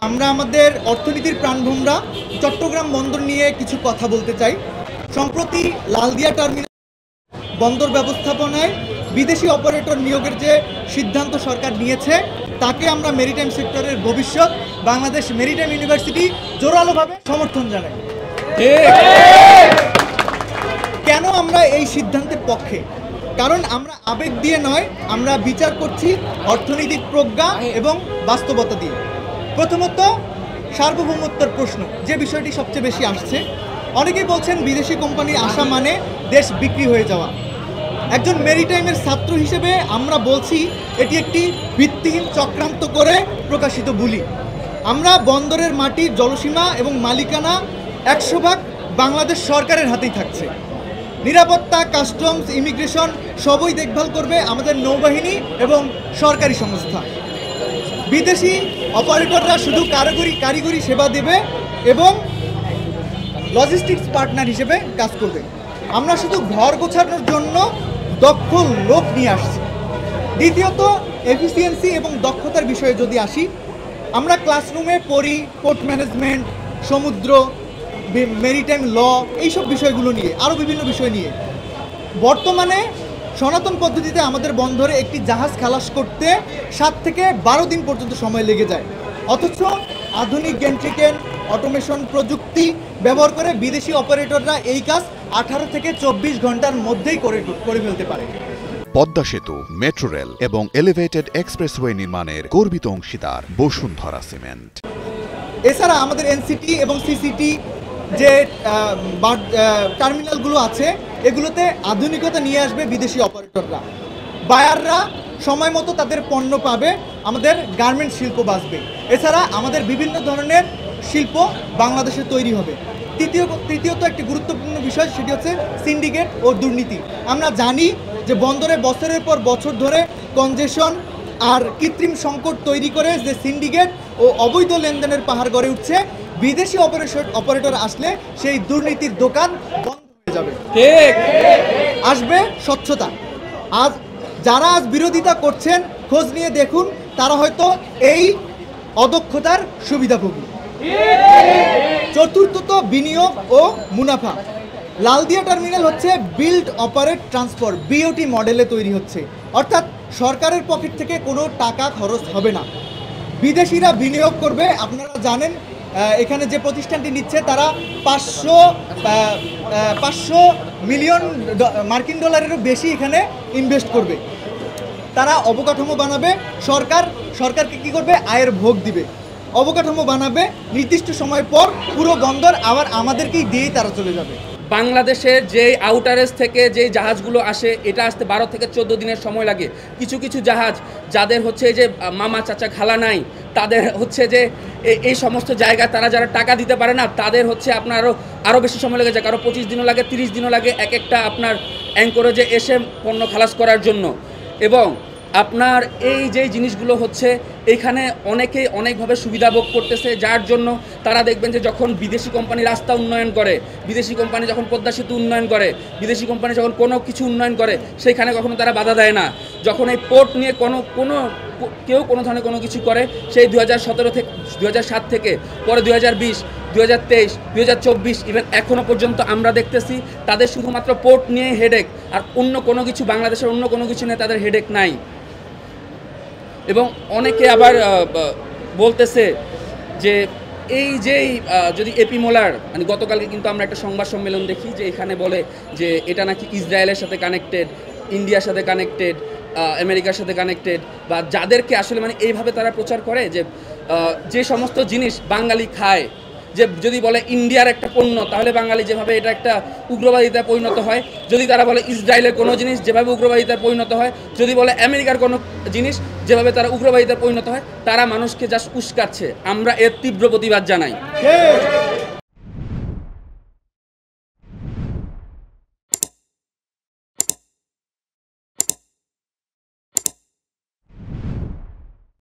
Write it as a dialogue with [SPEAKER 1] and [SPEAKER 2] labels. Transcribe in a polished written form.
[SPEAKER 1] আমরা আমাদের অর্থনীতির প্রাণভোমরা চট্টগ্রাম বন্দর নিয়ে কিছু কথা বলতে চাই। সম্প্রতি লালদিয়া টার্মিনাল বন্দর ব্যবস্থাপনায় বিদেশি অপারেটর নিয়োগের যে সিদ্ধান্ত সরকার নিয়েছে তাকে আমরা মেরিটাইম সেক্টরের ভবিষ্যৎ বাংলাদেশ মেরিটাইম ইউনিভার্সিটি জোরালোভাবে সমর্থন জানাই। কেন আমরা এই সিদ্ধান্তের পক্ষে? কারণ আমরা আবেগ দিয়ে নয়, আমরা বিচার করছি অর্থনৈতিক প্রজ্ঞা এবং বাস্তবতা দিয়ে। প্রথমত সার্বভৌমত্বের প্রশ্ন, যে বিষয়টি সবচেয়ে বেশি আসছে। অনেকেই বলছেন বিদেশি কোম্পানির আসা মানে দেশ বিক্রি হয়ে যাওয়া। একজন মেরিটাইমের ছাত্র হিসেবে আমরা বলছি এটি একটি ভিত্তিহীন চক্রান্ত করে প্রকাশিত বুলি। আমরা বন্দরের মাটি, জলসীমা এবং মালিকানা 100% বাংলাদেশ সরকারের হাতেই থাকছে। নিরাপত্তা, কাস্টমস, ইমিগ্রেশন সবই দেখভাল করবে আমাদের নৌবাহিনী এবং সরকারি সংস্থা। বিদেশি অপারেটররা শুধু কারিগরি সেবা দেবে এবং লজিস্টিক্স পার্টনার হিসেবে কাজ করবে। আমরা শুধু ঘর গোছানোর জন্য দক্ষ লোক নিয়ে আসছি। দ্বিতীয়ত এফিসিয়েন্সি এবং দক্ষতার বিষয়ে যদি আসি, আমরা ক্লাসরুমে পড়ি পোর্ট ম্যানেজমেন্ট, সমুদ্র, মেরিটাইম ল, এইসব বিষয়গুলো নিয়ে, আরও বিভিন্ন বিষয় নিয়ে। বর্তমানে সনাতন পদ্ধতিতে আমাদের বন্দরে একটি জাহাজ খালাস করতে 7 থেকে 12 দিন পর্যন্ত সময় লেগে যায়। অথচ আধুনিক গ্যান্ট্রিকেন অটোমেশন প্রযুক্তি ব্যবহার করে বিদেশি অপারেটররা এই কাজ 18 থেকে 24 ঘন্টার মধ্যেই করে ফেলতে পারে।
[SPEAKER 2] পদ্মা সেতু, মেট্রো রেল এবং এলিভেটেড এক্সপ্রেসওয়ে নির্মাণের গর্বিত অংশীদার বসুন্ধরা সিমেন্ট।
[SPEAKER 1] এছাড়া আমাদের এনসিটি এবং সিসিটি যে টার্মিনালগুলো আছে, এগুলোতে আধুনিকতা নিয়ে আসবে বিদেশি অপারেটররা। বায়াররা সময় মতো তাদের পণ্য পাবে, আমাদের গার্মেন্ট শিল্প বাঁচবে। এছাড়া আমাদের বিভিন্ন ধরনের শিল্প বাংলাদেশে তৈরি হবে। তৃতীয়ত একটি গুরুত্বপূর্ণ বিষয়, সেটি হচ্ছে সিন্ডিকেট ও দুর্নীতি। আমরা জানি যে বন্দরে বছরের পর বছর ধরে কনজেশন আর কৃত্রিম সংকট তৈরি করে যে সিন্ডিকেট ও অবৈধ লেনদেনের পাহাড় গড়ে উঠছে। বিদেশি অপারেটর আসলে সেই দুর্নীতির দোকান বন্ধ হয়ে যাবে। আসবে স্বচ্ছতা। যারা আজ বিরোধিতা করছেন, খোঁজ নিয়ে দেখুন, তারা হয়তো এই অদক্ষতার সুবিধাভোগী। চতুর্থত বিনিয়োগ ও মুনাফা। লালদিয়া টার্মিনাল হচ্ছে বিল্ড অপারেট ট্রান্সফার বিওটি মডেলে তৈরি হচ্ছে, অর্থাৎ সরকারের পকেট থেকে কোনো টাকা খরচ হবে না, বিদেশিরা বিনিয়োগ করবে। আপনারা জানেন এখানে যে প্রতিষ্ঠানটি নিচ্ছে তারা 500 মিলিয়ন মার্কিন ডলারেরও বেশি এখানে ইনভেস্ট করবে। তারা অবকাঠামো বানাবে, সরকারকে কী করবে? আয়ের ভোগ দিবে। অবকাঠামো বানাবে, নির্দিষ্ট সময় পর পুরো বন্দর আবার আমাদেরকেই দিয়েই তারা চলে যাবে।
[SPEAKER 3] বাংলাদেশের যে আউটারেজ থেকে যে জাহাজগুলো আসে, এটা আসতে 12 থেকে 14 দিনের সময় লাগে। কিছু কিছু জাহাজ যাদের হচ্ছে যে মামা চাচা খালা নাই, তাদের হচ্ছে যে এই সমস্ত জায়গায় তারা যারা টাকা দিতে পারে না, তাদের হচ্ছে আপনার আরও বেশি সময় লেগে যায়। কারো 25 দিনও লাগে, 30 দিনও লাগে এক একটা আপনার অ্যাঙ্করেজে এসে পণ্য খালাস করার জন্য। এবং আপনার এই যে জিনিসগুলো হচ্ছে, এইখানে অনেকেই অনেকভাবে সুবিধা ভোগ করতেছে, যার জন্য তারা দেখবেন যে যখন বিদেশি কোম্পানি রাস্তা উন্নয়ন করে, বিদেশি কোম্পানি যখন পদ্মা সেতু উন্নয়ন করে, বিদেশি কোম্পানি যখন কোনো কিছু উন্নয়ন করে, সেইখানে কখনো তারা বাধা দেয় না। যখন এই পোর্ট নিয়ে কেউ কোনো ধরনের কোনো কিছু করে, সেই 2017 থেকে 2007 থেকে পরে 2020, 2023, 2024 ইভেন এখনও পর্যন্ত আমরা দেখতেছি তাদের শুধুমাত্র পোর্ট নিয়ে হেডেক, আর অন্য কোনো কিছু বাংলাদেশের অন্য কোনো কিছু নিয়ে তাদের হেডেক নাই। এবং অনেকে আবার বলতেছে যে এই যেই যদি এপি মোলার, মানে গতকালকে কিন্তু আমরা একটা সংবাদ সম্মেলন দেখি যে এখানে বলে যে এটা নাকি ইসরায়েলের সাথে কানেক্টেড, ইন্ডিয়ার সাথে কানেক্টেড, আমেরিকার সাথে কানেক্টেড, বা যাদেরকে আসলে মানে এইভাবে তারা প্রচার করে যে সমস্ত জিনিস বাঙালি খায়, যে যদি বলে ইন্ডিয়ার একটা পণ্য, তাহলে বাঙালি যেভাবে এটা একটা উগ্রবাদিতায় পরিণত হয়। যদি তারা বলে ইসরায়েলের কোনো জিনিস যেভাবে উগ্রবাদিতায় পরিণত হয়, যদি বলে আমেরিকার কোনো জিনিস যেভাবে তারা উগ্রবাদিতায় পরিণত হয়, তারা মানুষকে জাস্ট উস্কাচ্ছে। আমরা এর তীব্র প্রতিবাদ জানাই।